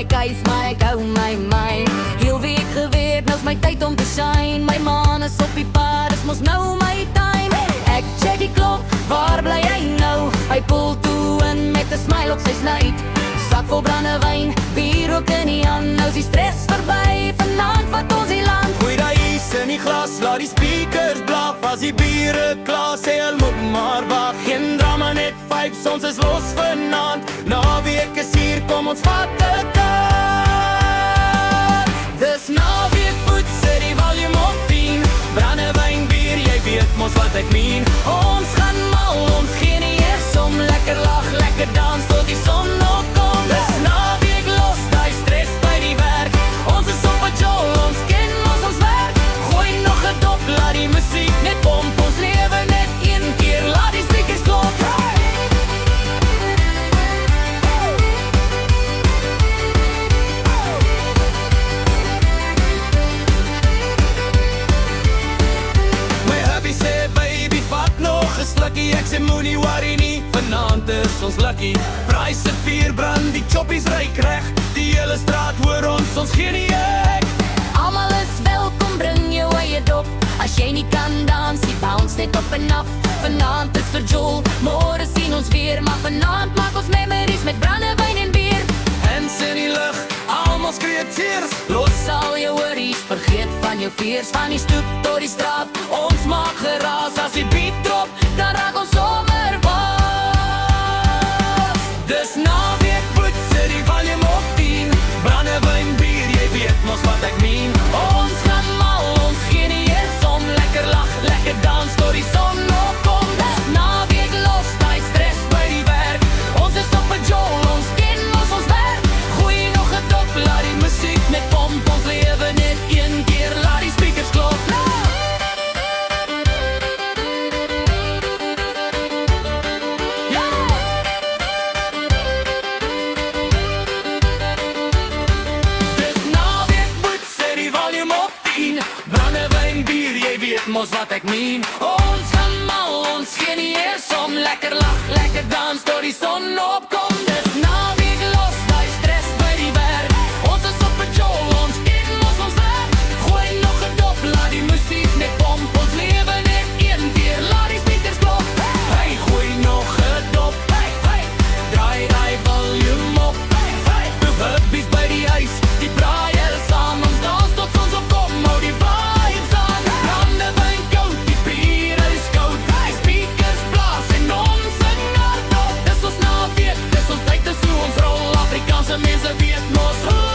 my keis, maar ek hou my myn. Heel week geweet, nou's my tyd om te shine. My man is op die pad, dis mos nou my time. Ek check die klok, waar bly hy nou? Hy pull toe in met 'n smile op sy snuit. Sak vol brandewyn, bier ook in die hand. Nou is die stress verby, vanaand vat ons die land. Gooi daai ys in die glas, laat die speakers blaf. As die biere klaar, sê hulle moet maar wag. Geen drama, net vibes, ons is los vanaand. Naweek is hier, kom ons vat dit aan. Dis naweek, boet, sit die volume op 10. Brandewyn, bier, jy weet mos wat ek meen. Ons gaan mal, ons gee nie eers om. Lekker lag, lekker dans, tot die son opkom. Dis naweek, los die stress by die werk. Ons is op 'n jol, ons ken ons werk. Gooi nog 'n dop, laat die musiek net pomp. Ons lewe net een keer, laat die speakers klop. Slukkie, ek sê moenie worry nie, vanaand is ons lucky. Braai se vuur brand, die choppies ryk reg. Die hele straat hoor ons gee nie ek. Almal is welkom, bring jou eie dop. As jy nie kan dans, die bounce net op en af. Vanaand is vir Joel, môre sien ons weer. Maar vanaand maak ons memories met brandewyn en bier. Hands in die lug, almal skree cheers. Los al jou worries, vergeet van jou fears. Van die stoep tot die straat, ons maak geraas. As die beat drop, dan raak ons sommer was. Dis naweek, boet, sit die volume op 10. Brandewyn, bier, jy weet mos wat ek meen. Ons gaan mal, ons gee nie eers om. Lekker lag, lekker dans, tot die son opkom. Dis naweek, los die stress by die werk. Ons is op 'n jol, ons ken ons werk. Gooi nog 'n dop, laat die musiek net pomp. Ons lewe net een keer, laat die speakers klop. Brandewyn, bier, jy weet mos wat ek meen. Ons gaan mal, ons gee nie eers om. Lekker lag, lekker dans, tot die son opkom. Dis naweek, los die stress by die werk. Ons is op 'n jol, ons ken ons werk. Gooi nog 'n dop, laat die musiek net pomp. Ons lewe net een keer, laat die speakers klop. Hey, gooi nog 'n dop. Hey, hey, Draai die volume op. hey, hey. De hubbies by die huis, die braai hulle saam. Ons dans tot ons opkom, hou die vibes aan. Brandewyn koud, die bier is koud. Die speakers blaas en ons sing hardop. Dis ons naweek, dis ons tyd, dis hoe ons rol. Afrikaanse mense weet mos hoe